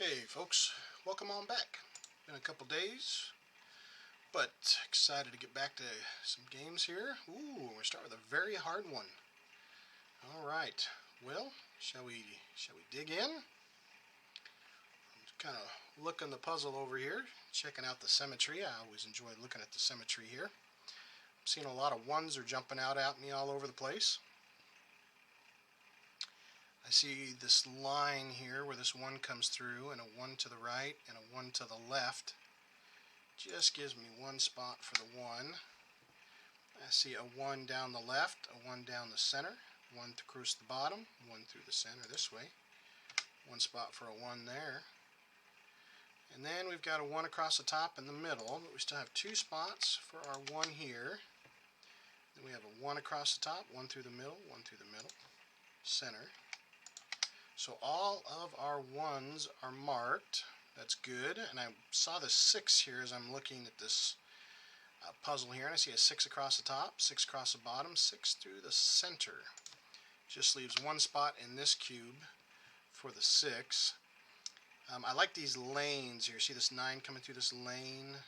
Hey folks, welcome on back. Been a couple days, but excited to get back to some games here. Ooh, we're starting with a very hard one. All right, well, shall we dig in? I'm just kind of looking the puzzle over here, checking out the symmetry. I always enjoy looking at the symmetry here. I'm seeing a lot of ones are jumping out at me all over the place. I see this line here where this one comes through and a one to the right and a one to the left. Just gives me one spot for the one. I see a one down the left, a one down the center, one to cross the bottom, one through the center this way. One spot for a one there. And then we've got a one across the top in the middle, but we still have two spots for our one here. Then we have a one across the top, one through the middle, one through the middle, center. So all of our ones are marked. That's good. And I saw the 6 here as I'm looking at this puzzle here. And I see a 6 across the top, 6 across the bottom, 6 through the center. Just leaves one spot in this cube for the 6. I like these lanes here. See this 9 coming through this lane?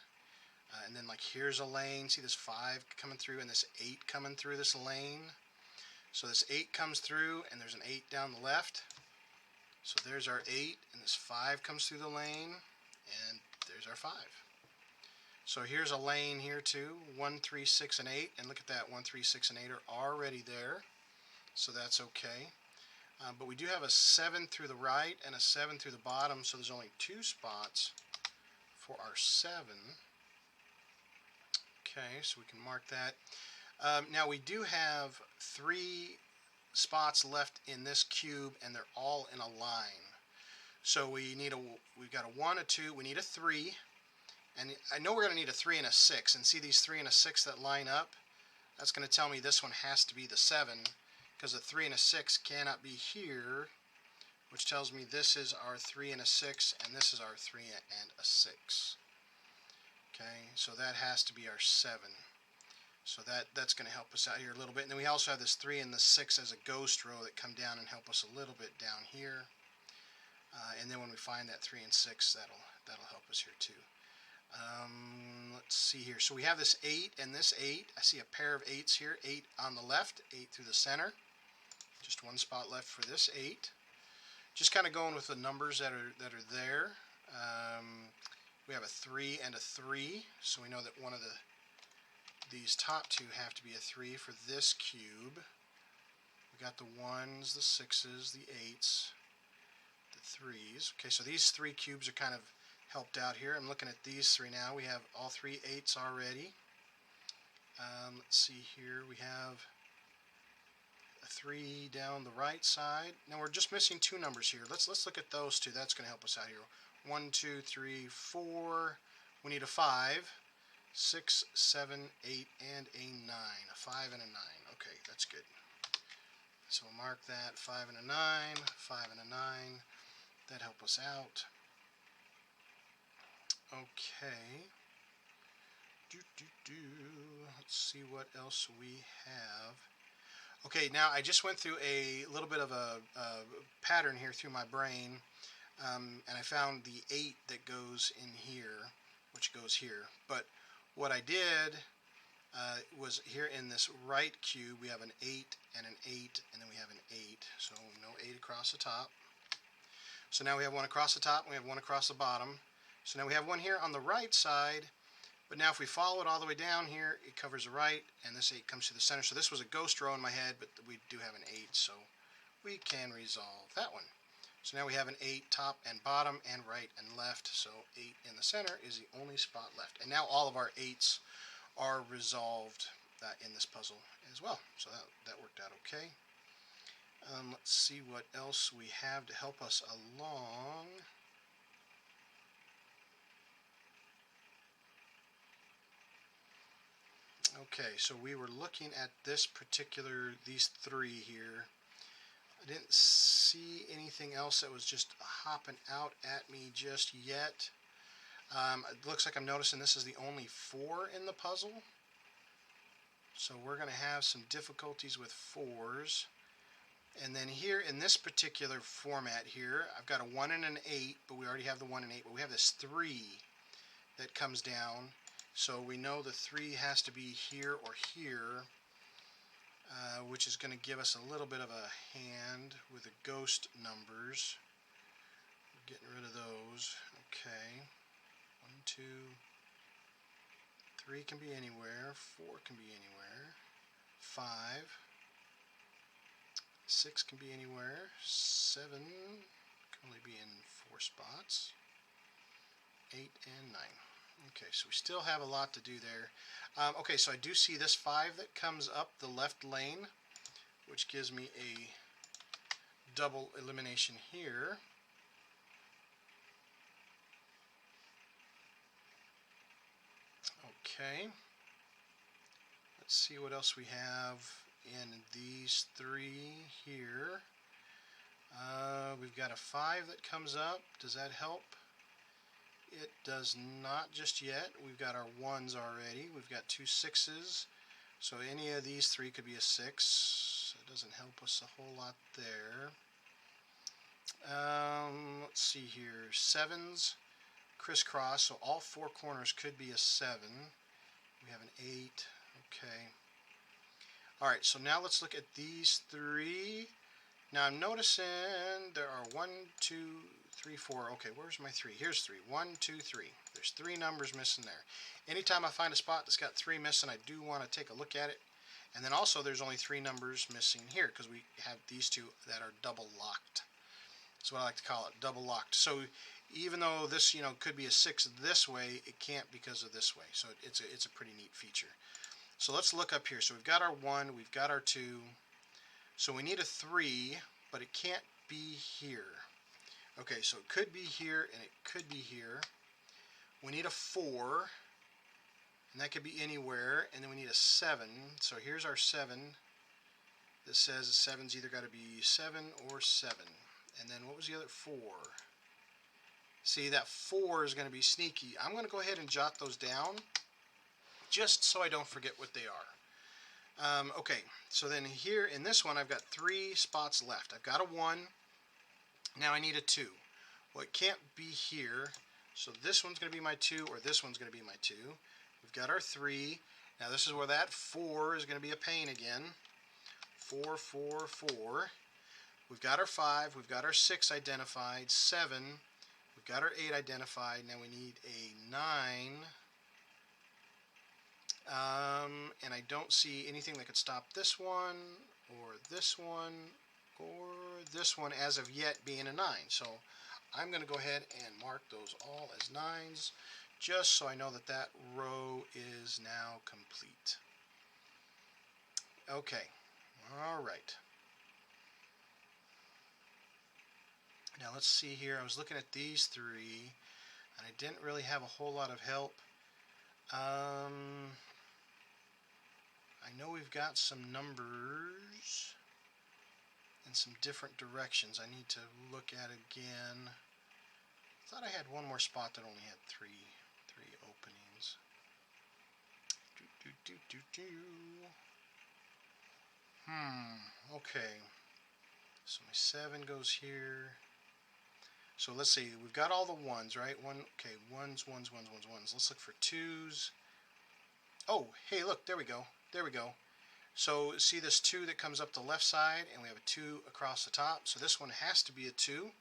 And then like here's a lane. See this 5 coming through and this 8 coming through this lane? So this 8 comes through and there's an 8 down the left. So there's our 8, and this 5 comes through the lane, and there's our 5. So here's a lane here too, 1, 3, 6, and 8, and look at that, 1, 3, 6, and 8 are already there, so that's okay. But we do have a 7 through the right and a 7 through the bottom, so there's only 2 spots for our 7. Okay, so we can mark that. Now we do have 3 spots left in this cube and they're all in a line. So we've got a 1, a 2, we need a 3, and I know we're going to need a 3 and a 6, and see these 3 and a 6 that line up? That's going to tell me this one has to be the 7, because a 3 and a 6 cannot be here, which tells me this is our 3 and a 6 and this is our 3 and a 6. Okay, so that has to be our 7. So that's going to help us out here a little bit. And then we also have this 3 and the 6 as a ghost row that come down and help us a little bit down here. And then when we find that 3 and 6, that'll help us here too. Let's see here. So we have this 8 and this 8. I see a pair of 8s here. 8 on the left, 8 through the center. Just one spot left for this 8. Just kind of going with the numbers that are there. We have a 3 and a 3, so we know that one of these top 2 have to be a 3 for this cube. We got the 1s, the 6s, the 8s, the 3s. Okay, so these 3 cubes are kind of helped out here. I'm looking at these 3 now. We have all 3 8s already. Let's see here. We have a 3 down the right side. Now we're just missing 2 numbers here. Let's look at those 2. That's going to help us out here. 1, 2, 3, 4. We need a 5. 6, 7, 8, and a 9. A 5 and a 9. Okay, that's good. So we'll mark that 5 and a 9, 5 and a 9. That help us out. Okay. Let's see what else we have. Okay, now I just went through a little bit of a pattern here through my brain, and I found the 8 that goes in here, which goes here. But what I did was here in this right cube, we have an 8 and an 8, and then we have an 8. So no 8 across the top. So now we have one across the top, and we have one across the bottom. So now we have one here on the right side, but now if we follow it all the way down here, it covers the right, and this 8 comes to the center. So this was a ghost row in my head, but we do have an 8, so we can resolve that one. So now we have an 8 top and bottom and right and left, so 8 in the center is the only spot left. And now all of our 8s are resolved in this puzzle as well. So that worked out okay. Let's see what else we have to help us along. Okay, so we were looking at these 3 here. I didn't see anything else that was just hopping out at me just yet. It looks like I'm noticing this is the only 4 in the puzzle. So we're going to have some difficulties with 4s. And then here in this particular format here, I've got a 1 and an 8, but we already have the 1 and 8, but we have this 3 that comes down. So we know the 3 has to be here or here, which is going to give us a little bit of a hand with the ghost numbers. We're getting rid of those. Okay. 1, 2, 3 can be anywhere. 4 can be anywhere. 5. 6 can be anywhere. 7 can only be in 4 spots. 8 and 9. Okay, so we still have a lot to do there. Okay, so I do see this 5 that comes up the left lane, which gives me a double elimination here. Okay, let's see what else we have in these 3 here. We've got a 5 that comes up. Does that help? It does not just yet. We've got our 1s already. We've got 2 6s. So any of these 3 could be a 6. It doesn't help us a whole lot there. Let's see here. 7s crisscross. So all 4 corners could be a 7. We have an 8. Okay. Alright, so now let's look at these 3. Now I'm noticing there are 1, 2, 3, 4. Okay, where's my 3? Here's 3. 1, 2, 3. There's 3 numbers missing there. Anytime I find a spot that's got 3 missing, I do want to take a look at it. And then also there's only 3 numbers missing here because we have these 2 that are double locked. That's what I like to call it, double locked. So even though this, could be a 6 this way, it can't because of this way. So it's a pretty neat feature. So let's look up here. So we've got our 1, we've got our 2. So we need a 3, but it can't be here. Okay, so it could be here and it could be here. We need a 4, and that could be anywhere. And then we need a 7. So here's our 7. This says the 7's either got to be 7 or 7. And then what was the other 4? See, that 4 is going to be sneaky. I'm going to go ahead and jot those down just so I don't forget what they are. Okay, so then here in this one I've got 3 spots left. I've got a 1. Now I need a 2. Well, it can't be here, so this one's going to be my 2 or this one's going to be my 2. We've got our 3. Now this is where that 4 is going to be a pain again. 4, 4, 4. We've got our 5. We've got our 6 identified. 7. We've got our 8 identified. Now we need a 9. And I don't see anything that could stop this one or this one or this one as of yet being a 9. So I'm going to go ahead and mark those all as 9s just so I know that that row is now complete. Okay, all right. Now let's see here. I was looking at these 3 and I didn't really have a whole lot of help. I know we've got some numbers in some different directions. I need to look at again. I thought I had one more spot that only had three openings. Okay. So my 7 goes here. So let's see. We've got all the 1s, right? Okay, 1s. Let's look for 2s. Oh, hey, look, there we go. There we go. So see this 2 that comes up the left side, and we have a 2 across the top. So this one has to be a 2.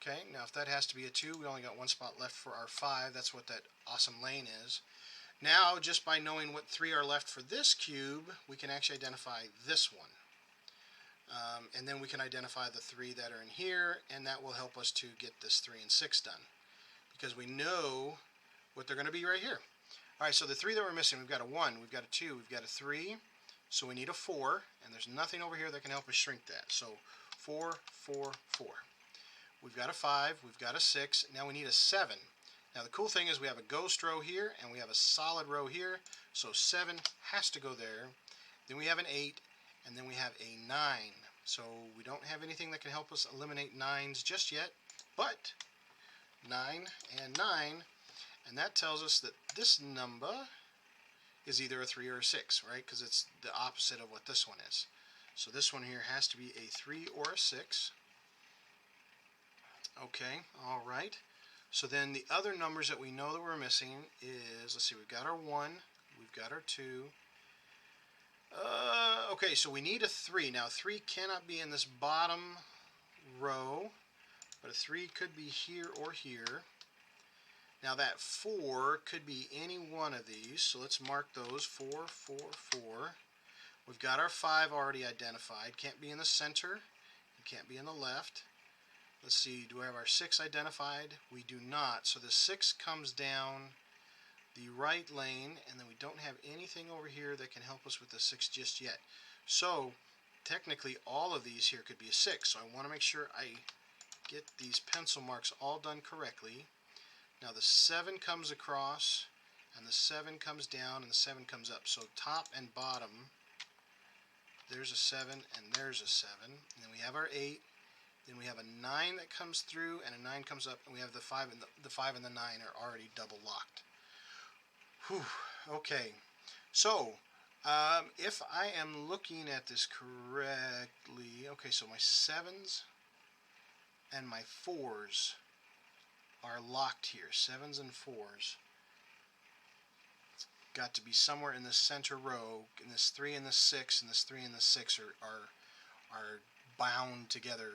Okay, now if that has to be a 2, we only got 1 spot left for our 5. That's what that awesome lane is. Now, just by knowing what 3 are left for this cube, we can actually identify this one. And then we can identify the 3 that are in here, and that will help us to get this 3 and 6 done. Because we know what they're going to be right here. Alright, so the 3 that we're missing, we've got a 1, we've got a 2, we've got a 3, so we need a 4, and there's nothing over here that can help us shrink that. So 4, 4, 4. We've got a 5, we've got a 6, now we need a 7. Now the cool thing is we have a ghost row here, and we have a solid row here, so 7 has to go there. Then we have an 8, and then we have a 9. So we don't have anything that can help us eliminate 9s just yet, but 9 and 9, and that tells us that this number is either a 3 or a 6, right? Because it's the opposite of what this one is. So this one here has to be a 3 or a 6. Okay, all right. So then the other numbers that we know that we're missing is, let's see, we've got our 1, we've got our 2. Okay, so we need a 3. Now 3 cannot be in this bottom row, but a 3 could be here or here. Now that 4 could be any one of these, so let's mark those, 4, 4, 4. We've got our 5 already identified. Can't be in the center, it can't be in the left. Let's see, do we have our 6 identified? We do not, so the 6 comes down the right lane, and then we don't have anything over here that can help us with the 6 just yet. So technically all of these here could be a 6, so I want to make sure I get these pencil marks all done correctly. Now the 7 comes across, and the 7 comes down, and the 7 comes up. So top and bottom, there's a 7, and there's a 7. And then we have our 8. Then we have a 9 that comes through, and a 9 comes up, and we have the 5 and the 5 and the 9 are already double locked. Whew. Okay. So if I am looking at this correctly, okay, so my 7s and my 4s are locked here. 7s and 4s. Got to be somewhere in the center row, and this 3 and the 6, and this 3 and the 6 are bound together.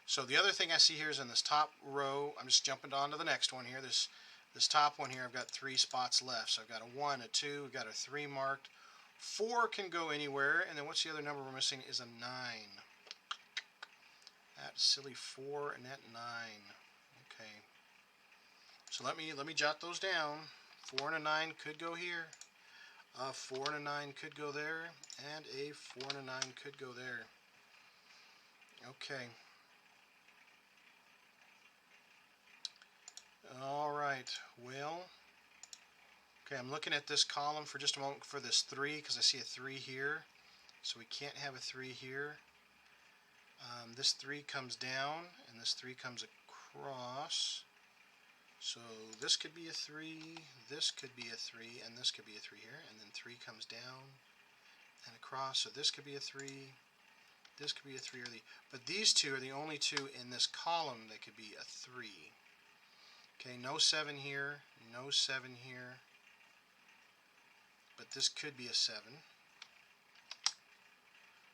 So the other thing I see here is in this top row, I'm just jumping on to the next one here. This top one here, I've got 3 spots left. So I've got a 1, a 2, we've got a 3 marked. 4 can go anywhere, and then what's the other number we're missing is a 9. That silly 4 and that 9. Okay. So let me jot those down. 4 and a 9 could go here. 4 and a 9 could go there, and a 4 and a 9 could go there. Okay. All right. Well, okay, I'm looking at this column for just a moment for this 3 because I see a 3 here. So we can't have a 3 here. This 3 comes down, and this 3 comes across. So this could be a 3, this could be a 3, and this could be a 3 here, and then 3 comes down and across. So this could be a 3, this could be a 3, but these two are the only two in this column that could be a 3. Okay, no 7 here, no 7 here, but this could be a 7.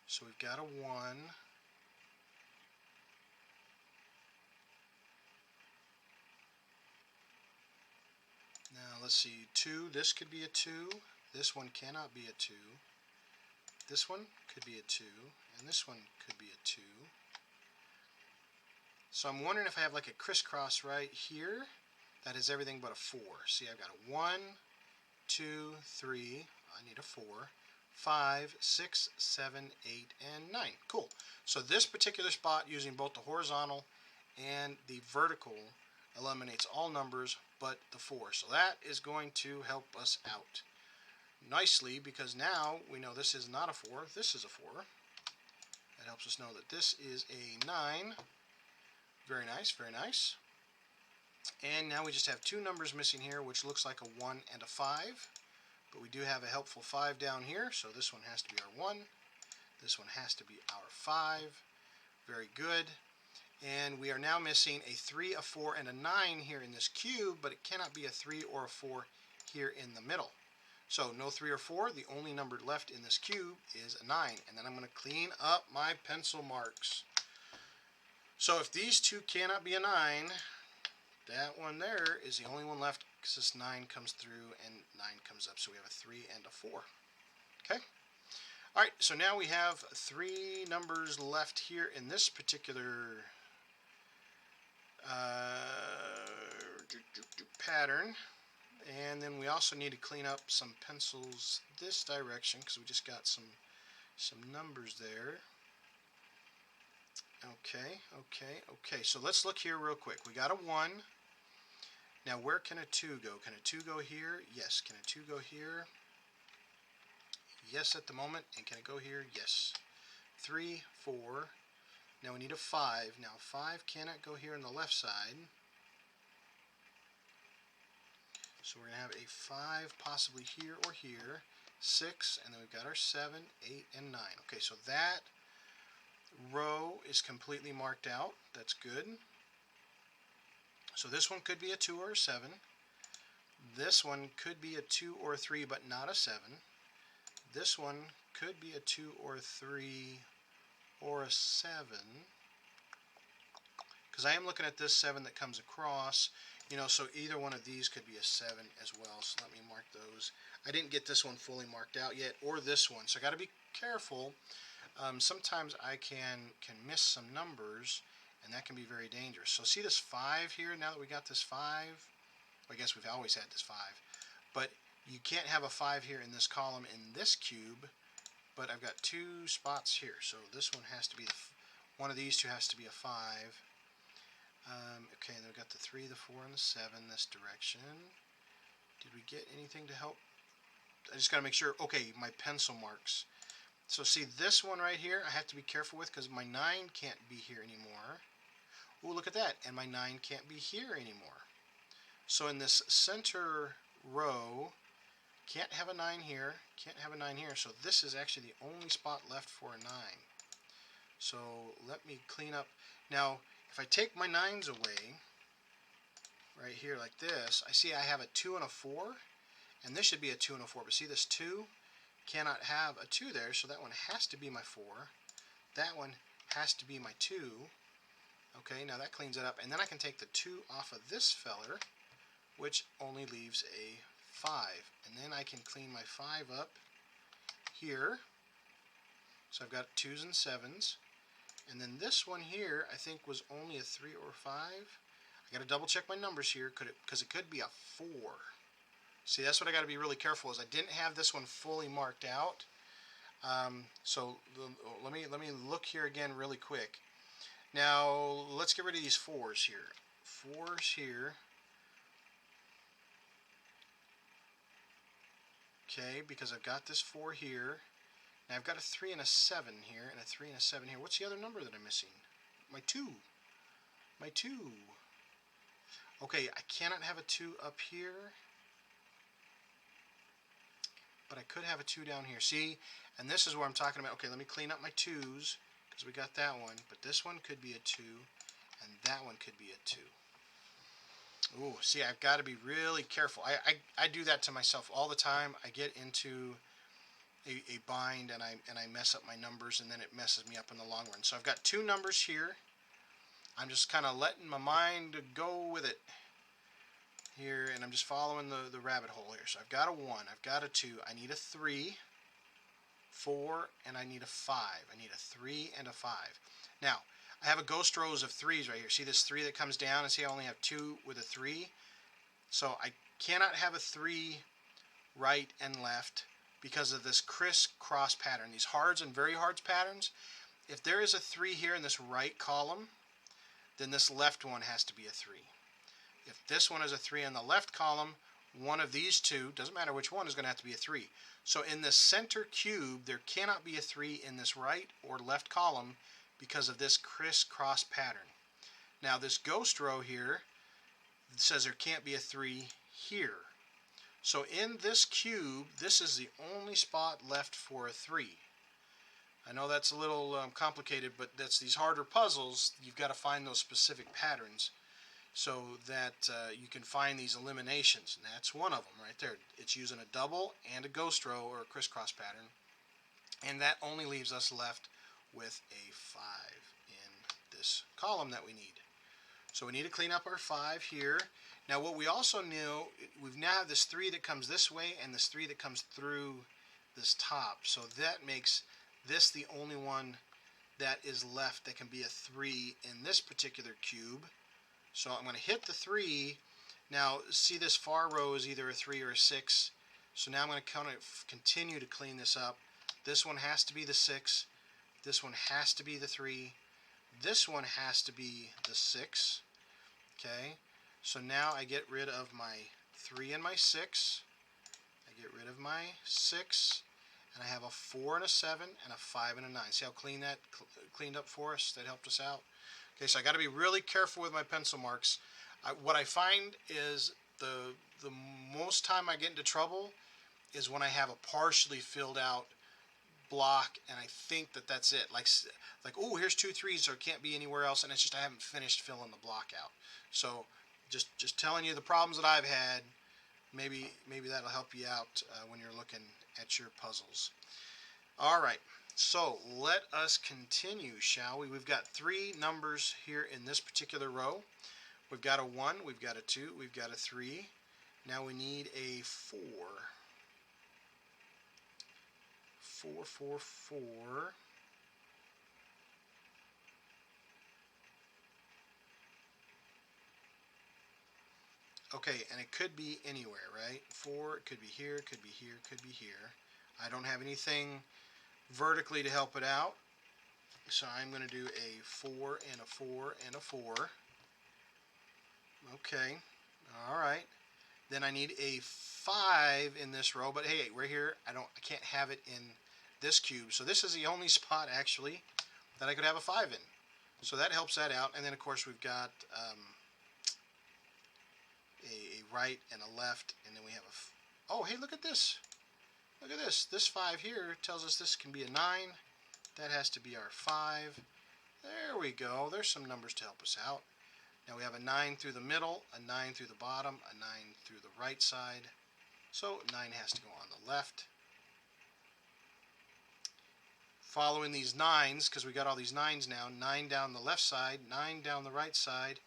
So we've got a 1. Now let's see, 2, this could be a 2, this one cannot be a 2, this one could be a 2, and this one could be a 2. So I'm wondering if I have like a crisscross right here that is everything but a 4. See, I've got a 1, 2, 3, I need a 4, 5, 6, 7, 8, and 9. Cool. So this particular spot, using both the horizontal and the vertical, eliminates all numbers but the 4. So that is going to help us out nicely, because now we know this is not a 4, this is a 4. That helps us know that this is a 9. Very nice, very nice. And now we just have 2 numbers missing here, which looks like a 1 and a 5. But we do have a helpful 5 down here, so this one has to be our 1. This one has to be our 5. Very good. And we are now missing a 3, a 4, and a 9 here in this cube, but it cannot be a 3 or a 4 here in the middle. So no 3 or 4, the only number left in this cube is a 9. And then I'm going to clean up my pencil marks. So if these two cannot be a 9, that one there is the only one left, because this 9 comes through and 9 comes up. So we have a 3 and a 4. Okay? Alright, so now we have 3 numbers left here in this particular pattern. And then we also need to clean up some pencils this direction, because we just got some numbers there. Okay, so let's look here real quick. We got a 1. Now where can a 2 go? Can a 2 go here? Yes. Can a 2 go here? Yes at the moment. And can it go here? Yes. 3, 4. Now we need a 5. Now 5 cannot go here on the left side. So we're going to have a 5 possibly here or here. 6, and then we've got our 7, 8, and 9. Okay, so that row is completely marked out. That's good. So this one could be a 2 or a 7. This one could be a 2 or a 3, but not a 7. This one could be a 2 or a 3 or a 7. Because I am looking at this 7 that comes across, so either one of these could be a 7 as well. So let me mark those. I didn't get this one fully marked out yet, or this one. So I got to be careful. Sometimes I can miss some numbers, and that can be very dangerous. So see this 5 here, now that we got this 5? Well, I guess we've always had this 5. But you can't have a 5 here in this column in this cube, but I've got 2 spots here. So this one has to be, one of these two has to be a 5. Okay, and we've got the 3, the 4, and the 7 this direction. Did we get anything to help? I just got to make sure. Okay, my pencil marks. So see this one right here, I have to be careful with because my 9 can't be here anymore. Oh, look at that. And my 9 can't be here anymore. So in this center row, can't have a 9 here, can't have a 9 here. So this is actually the only spot left for a 9. So let me clean up. Now, if I take my 9s away, right here like this, I see I have a 2 and a 4, and this should be a 2 and a 4. But see this 2 cannot have a 2 there, so that one has to be my 4. That one has to be my 2. Okay, now that cleans it up. And then I can take the 2 off of this feller, which only leaves a 5. And then I can clean my 5 up here. So I've got 2s and 7s. And then this one here, I think, was only a 3 or 5. I got to double check my numbers here because it could be a 4. See, that's what I got to be really careful is I didn't have this one fully marked out. Let me look here again really quick. Now let's get rid of these 4s here. 4s here. Okay, because I've got this 4 here. Now I've got a 3 and a 7 here, and a 3 and a 7 here. What's the other number that I'm missing? My 2. My 2. Okay, I cannot have a 2 up here. But I could have a 2 down here. See? And this is where I'm talking about. Okay, let me clean up my 2s, because we got that one. But this one could be a 2, and that one could be a 2. Ooh, see, I've got to be really careful. I do that to myself all the time. I get into a bind and I mess up my numbers, and then it messes me up in the long run. So I've got 2 numbers here. I'm just kind of letting my mind go with it here, and I'm just following the rabbit hole here. So I've got a 1, I've got a 2, I need a 3, 4, and I need a 5. I need a 3 and a 5. Now, I have a ghost rows of 3s right here. See this 3 that comes down, and see I only have 2 with a 3? So I cannot have a 3 right and left because of this crisscross pattern, these hards and very hards patterns. If there is a 3 here in this right column, then this left one has to be a 3. If this one is a 3 in the left column, one of these two, doesn't matter which one, is going to have to be a 3. So in the center cube, there cannot be a 3 in this right or left column because of this crisscross pattern. Now this ghost row here says there can't be a 3 here. So in this cube, this is the only spot left for a 3. I know that's a little complicated, but that's these harder puzzles. You've got to find those specific patterns so that you can find these eliminations. And that's one of them right there. It's using a double and a ghost row or a crisscross pattern. And that only leaves us left with a 5 in this column that we need. So we need to clean up our 5 here. Now what we also know, we now have this 3 that comes this way and this 3 that comes through this top. So that makes this the only one that is left that can be a 3 in this particular cube. So I'm going to hit the 3. Now see this far row is either a 3 or a 6. So now I'm going to kind of continue to clean this up. This one has to be the 6. This one has to be the 3. This one has to be the 6. Okay. So now I get rid of my 3 and my 6. I get rid of my 6. And I have a 4 and a 7 and a 5 and a 9. See how clean that cleaned up for us? That helped us out. Okay, so I got to be really careful with my pencil marks. What I find is the most time I get into trouble is when I have a partially filled out block and I think that that's it. Like oh, here's 2 3s, so it can't be anywhere else, and it's just I haven't finished filling the block out. So just telling you the problems that I've had. Maybe that'll help you out when you're looking at your puzzles. All right, so let us continue, shall we? We've got 3 numbers here in this particular row. We've got a 1, we've got a 2, we've got a 3. Now we need a 4. 4, 4, 4. Okay, and it could be anywhere, right? 4, it could be here, it could be here, it could be here. I don't have anything vertically to help it out, so I'm going to do a 4 and a 4 and a 4. Okay, all right. Then I need a 5 in this row, but hey, right here, I can't have it in this cube, so this is the only spot actually that I could have a 5 in. So that helps that out, and then of course we've got a right and a left, and then we have oh, hey, look at this. Look at this. This 5 here tells us this can be a 9. That has to be our 5. There we go. There's some numbers to help us out. Now we have a 9 through the middle, a 9 through the bottom, a 9 through the right side. So 9 has to go on the left. Following these 9s, because we got all these 9s now, 9 down the left side, 9 down the right side,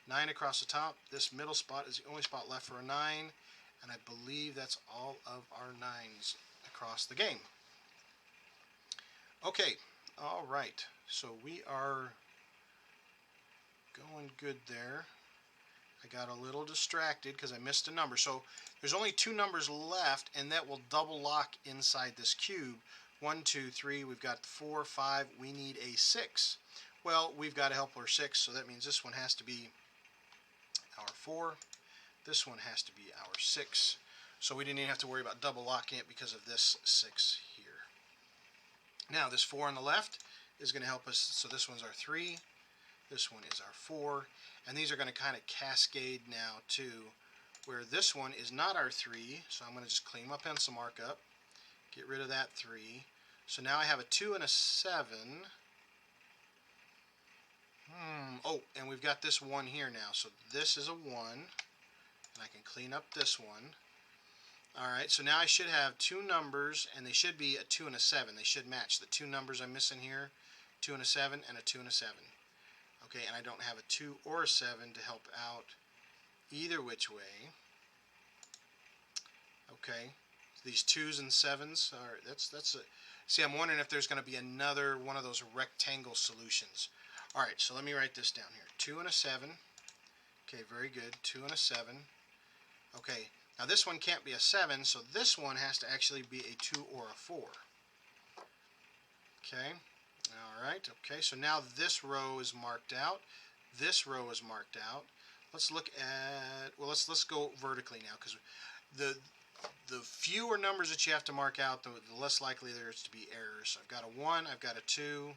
9 across the top. This middle spot is the only spot left for a 9, and I believe that's all of our 9s across the game. Okay, all right, so we are going good there. I got a little distracted because I missed a number. So there's only 2 numbers left, and that will double lock inside this cube. 1, 2, 3, we've got 4, 5, we need a 6. Well, we've got a helper 6, so that means this one has to be our 4. This one has to be our 6. So we didn't even have to worry about double locking it because of this 6 here. Now this 4 on the left is going to help us, so this one's our 3, this one is our 4, and these are going to kind of cascade now too, where this one is not our 3, so I'm going to just clean my pencil mark up, get rid of that 3. So now I have a 2 and a 7. Oh, and we've got this 1 here now, so this is a 1, and I can clean up this one. Alright, so now I should have 2 numbers, and they should be a 2 and a 7. They should match. The 2 numbers I'm missing here, 2 and a 7 and a 2 and a 7. Okay, and I don't have a 2 or a 7 to help out either which way. Okay, these 2s and 7s are, that's a, see, I'm wondering if there's going to be another one of those rectangle solutions. Alright, so let me write this down here. 2 and a 7. Okay, very good. 2 and a 7. Okay, now this one can't be a 7, so this one has to actually be a 2 or a 4. Okay, alright, okay, so now this row is marked out. This row is marked out. Let's look at, well, let's go vertically now, because the fewer numbers that you have to mark out, the less likely there is to be errors. So I've got a 1, I've got a 2.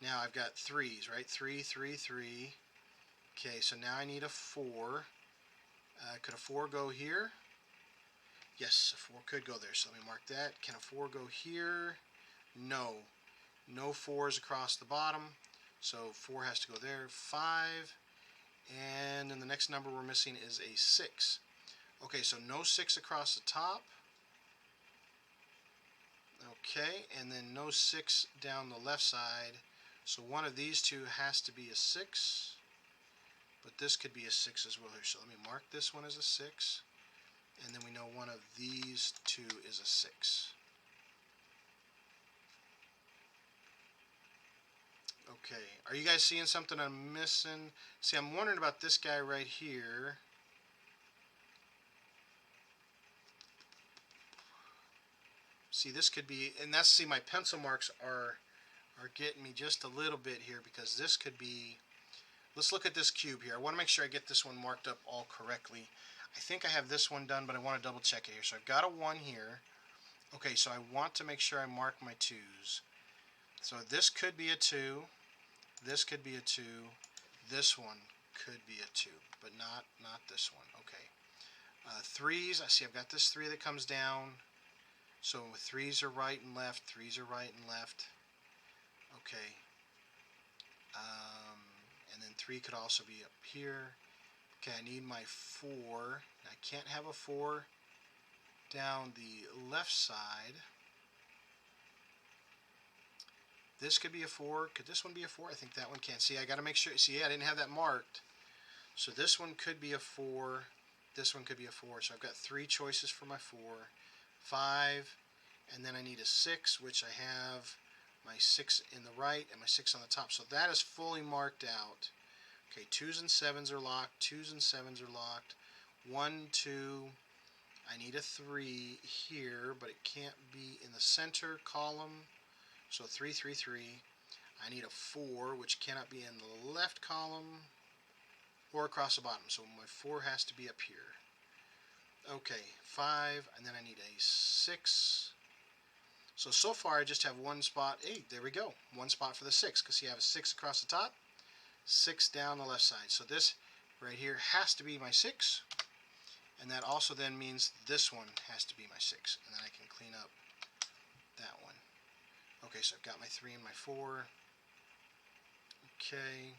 Now I've got 3s, right? 3, 3, 3. Okay, so now I need a 4. Could a 4 go here? Yes, a 4 could go there, so let me mark that. Can a 4 go here? No. No 4s across the bottom, so 4 has to go there. 5, and then the next number we're missing is a 6. Okay, so no 6 across the top. Okay, and then no 6 down the left side. So one of these 2 has to be a 6. But this could be a 6 as well here. So let me mark this one as a 6. And then we know one of these 2 is a 6. Okay, are you guys seeing something I'm missing? See, I'm wondering about this guy right here. See, this could be, and that's, see, my pencil marks are getting me just a little bit here, because this could be, let's look at this cube here. I want to make sure I get this one marked up all correctly. I think I have this one done, but I want to double check it here. So I've got a 1 here. Okay, so I want to make sure I mark my 2s. So this could be a 2. This could be a 2. This one could be a 2, but not this one. Okay. Threes, I see I've got this 3 that comes down. So 3s are right and left, 3s are right and left. Okay. And then 3 could also be up here. Okay, I need my 4. I can't have a 4 down the left side. This could be a 4. Could this one be a 4? I think that one can. See, I got to make sure. See, I didn't have that marked. So this one could be a 4. This one could be a 4. So I've got 3 choices for my 4. 5. And then I need a 6, which I have my 6 in the right and my 6 on the top. So that is fully marked out. Okay, 2s and 7s are locked. 2s and 7s are locked. 1, 2. I need a 3 here, but it can't be in the center column. So 3, 3, 3. I need a 4, which cannot be in the left column or across the bottom. So my 4 has to be up here. Okay, 5, and then I need a 6. So far I just have one spot. Hey, there we go. One spot for the 6, because you have a 6 across the top, 6 down the left side. So this right here has to be my 6. And that also then means this one has to be my 6. And then I can clean up that one. Okay, so I've got my 3 and my 4. Okay.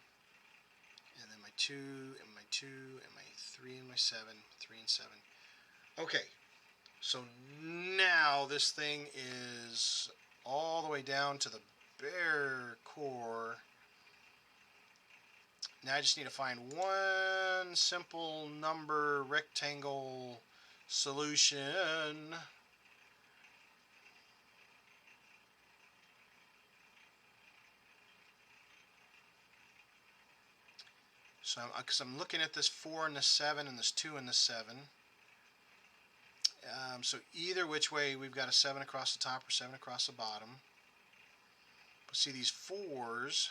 And then my 2 and my 2 and my 3 and my 7. 3 and 7. Okay. So now this thing is all the way down to the bare core. Now I just need to find one simple number rectangle solution. So because I'm looking at this 4 and this 7 and this 2 and this 7. So either which way we've got a 7 across the top or 7 across the bottom. But see, these 4s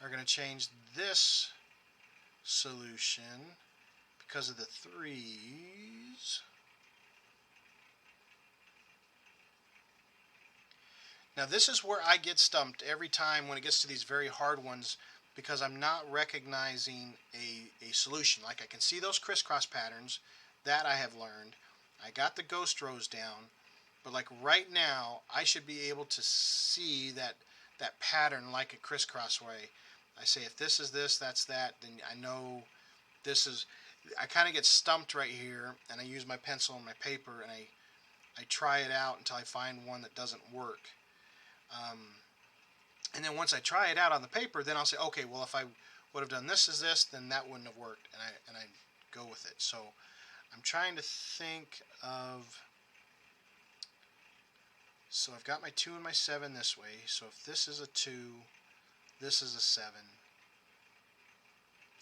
are going to change this solution because of the 3s. Now this is where I get stumped every time when it gets to these very hard ones, because I'm not recognizing a solution. Like I can see those crisscross patterns, that I have learned. I got the ghost rows down, but like right now I should be able to see that pattern like a crisscross way. I say if this is this, that's that, then I know this is. I kind of get stumped right here, and I use my pencil and my paper, and I try it out until I find one that doesn't work. And then once I try it out on the paper, then I'll say, okay, well, if I would have done this as this, then that wouldn't have worked, and I go with it. So I'm trying to think of. So I've got my 2 and my 7 this way. So if this is a 2, this is a 7.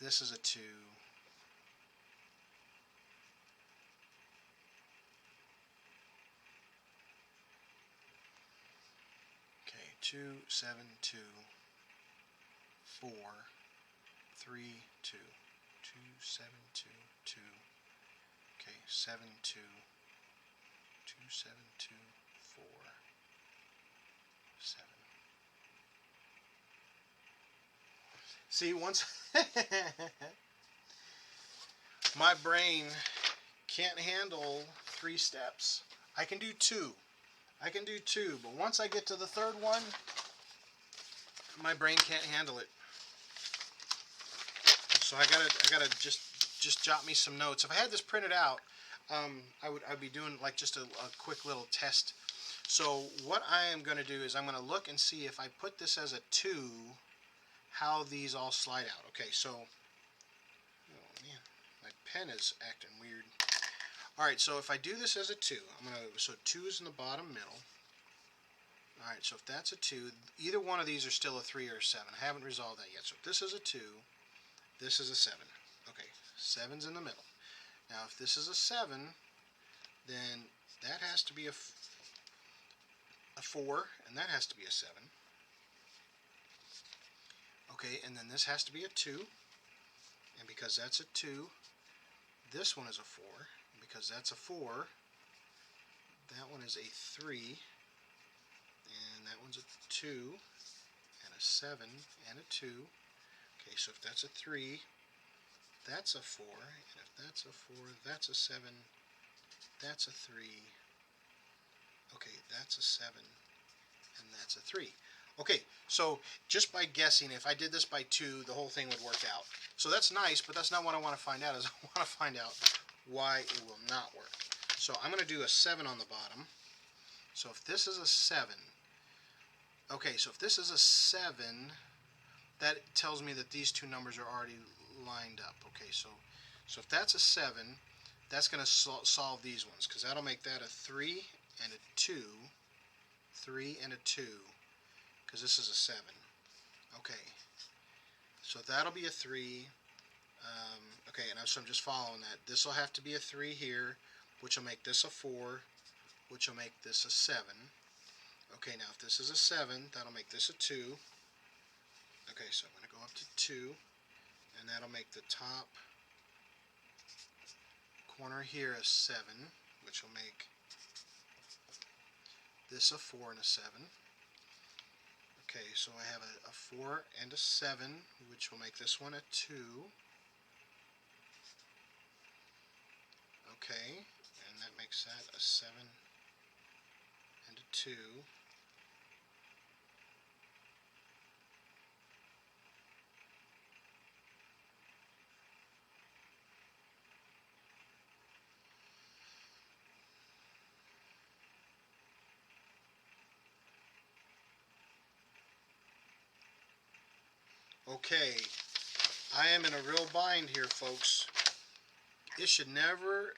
This is a 2. Okay, 2, 7, 2, 4, 3, 2, 2, 7, 2, 2. Okay, 7, 2, 2, 7, 2, 4, 7. See, once my brain can't handle 3 steps. I can do 2. I can do 2, but once I get to the third one, my brain can't handle it. So I gotta just jot me some notes. If I had this printed out, I'd be doing like just a quick little test. So what I am going to do is I'm going to look and see if I put this as a 2, how these all slide out. Okay, so oh man, my pen is acting weird. All right, so if I do this as a 2, so 2 is in the bottom middle. All right, so if that's a 2, either one of these are still a 3 or a 7. I haven't resolved that yet. So if this is a 2, this is a 7. Okay, 7's in the middle. Now if this is a 7, then that has to be a 4, and that has to be a 7. Okay, and then this has to be a 2, and because that's a 2, this one is a 4, and because that's a 4, that one is a 3, and that one's a 2, and a 7, and a 2. Okay, so if that's a 3, that's a 4, and if that's a 4, that's a 7, that's a 3, okay, that's a 7, and that's a 3. Okay, so just by guessing, if I did this by 2, the whole thing would work out. So that's nice, but that's not what I want to find out, is I want to find out why it will not work. So I'm going to do a 7 on the bottom. So if this is a 7, okay, so if this is a 7, that tells me that these two numbers are already lined up. Okay, so if that's a 7, that's going to solve these ones, because that'll make that a 3 and a 2, 3 and a 2, because this is a 7. Okay, so that'll be a 3. Okay, and so I'm just following that. This will have to be a 3 here, which will make this a 4, which will make this a 7. Okay, now if this is a 7, that'll make this a 2. Okay, so I'm going to go up to 2, and that'll make the top corner here a 7, which will make this a 4 and a 7. Okay, so I have a 4 and a 7, which will make this one a 2. Okay, and that makes that a 7 and a 2. Okay, I am in a real bind here, folks. It should never...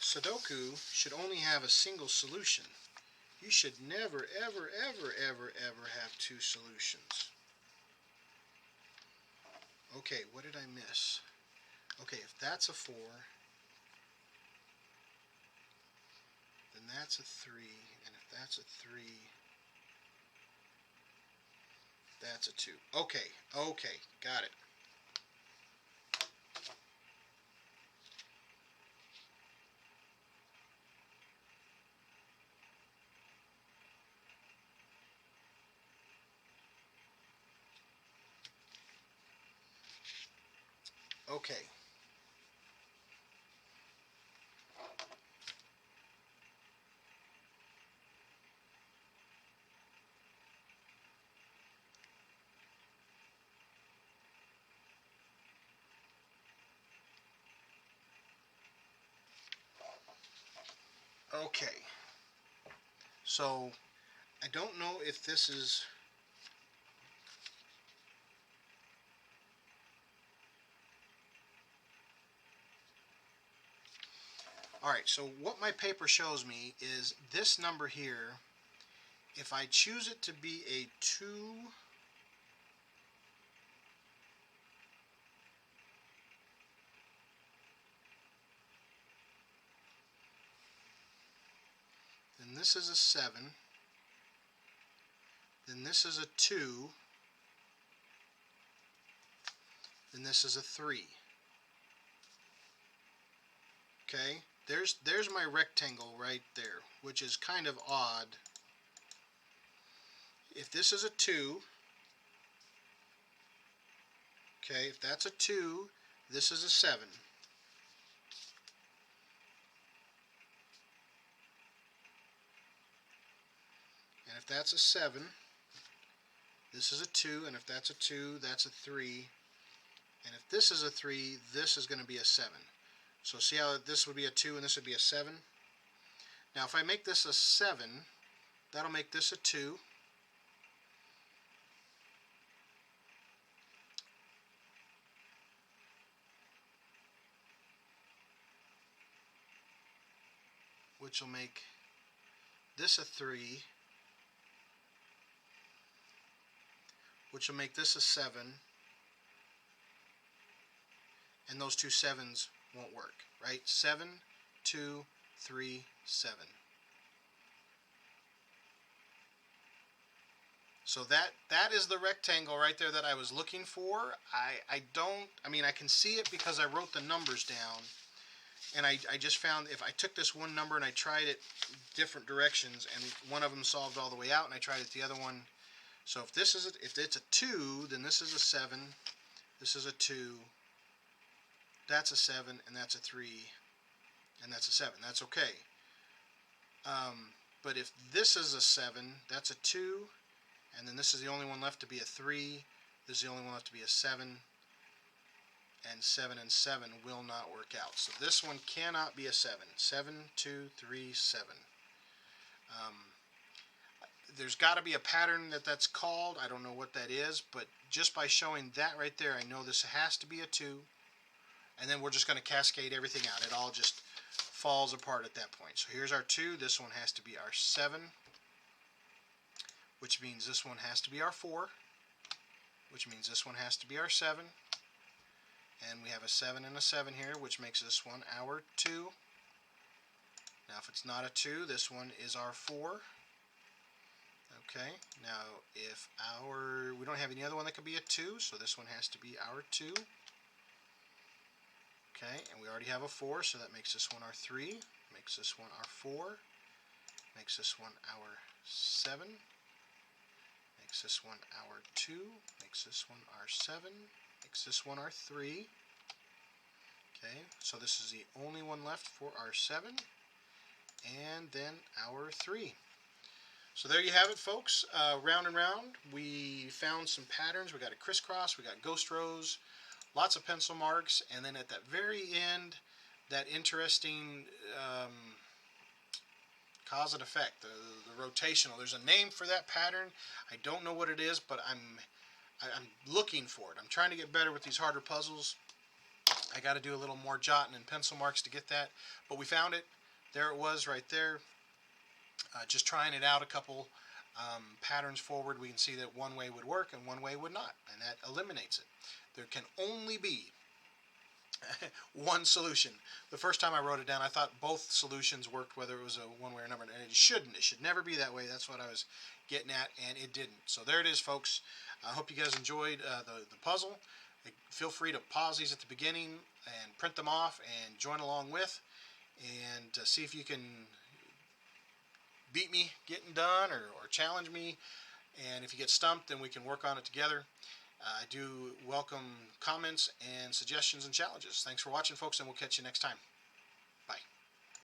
Sudoku should only have a single solution. You should never, ever, ever, ever, ever have two solutions. Okay, what did I miss? Okay, if that's a 4, then that's a 3, and if that's a 3, that's a 2. Okay, okay, got it. Okay. Okay. So, I don't know if this is... Alright, so what my paper shows me is this number here, if I choose it to be a 2, then this is a 7, then this is a 2, then this is a 3. Okay, there's my rectangle right there, which is kind of odd. If this is a 2, okay, if that's a 2, this is a 7. And if that's a 7, this is a 2, and if that's a 2, that's a 3. And if this is a 3, this is going to be a 7. So see how this would be a 2 and this would be a 7? Now if I make this a 7, that'll make this a 2. Which will make this a 3. Which will make this a 7. And those two 7s won't work, right? 7, 2, 3, 7. So that is the rectangle right there that I was looking for. I mean, I can see it because I wrote the numbers down. And I just found if I took this one number and I tried it different directions, and one of them solved all the way out, and I tried it the other one So if this is if it's a 2, then this is a 7. This is a 2. That's a 7, and that's a 3, and that's a 7. That's okay. But if this is a 7, that's a 2, and then this is the only one left to be a 3. This is the only one left to be a 7. And 7 and 7 will not work out. So this one cannot be a 7. 7, 2, 3, 7. There's got to be a pattern that's called. I don't know what that is, but just by showing that right there, I know this has to be a 2. And then we're just going to cascade everything out. It all just falls apart at that point. So here's our 2. This one has to be our 7, which means this one has to be our 4, which means this one has to be our 7. And we have a 7 and a 7 here, which makes this one our 2. Now if it's not a 2, this one is our 4. Okay, now if we don't have any other one that could be a 2, so this one has to be our 2. Okay, and we already have a 4, so that makes this one our 3, makes this one our 4, makes this one our 7, makes this one our 2, makes this one our 7, makes this one our 3. Okay, so this is the only one left for our 7, and then our 3. So there you have it, folks. Round and round, we found some patterns. We got a crisscross, we got ghost rows, lots of pencil marks, and then at that very end, that interesting cause and effect, the rotational. There's a name for that pattern. I don't know what it is, but I'm looking for it. I'm trying to get better with these harder puzzles. I got to do a little more jotting and pencil marks to get that, but we found it. There it was right there. Just trying it out a couple patterns forward, we can see that one way would work and one way would not, and that eliminates it. There can only be one solution. The first time I wrote it down, I thought both solutions worked, whether it was a one way or another, and it shouldn't. It should never be that way. That's what I was getting at, and it didn't. So there it is, folks. I hope you guys enjoyed the puzzle. Feel free to pause these at the beginning and print them off and join along with, and see if you can beat me getting done or challenge me. And if you get stumped, then we can work on it together. I do welcome comments and suggestions and challenges. Thanks for watching, folks, and we'll catch you next time.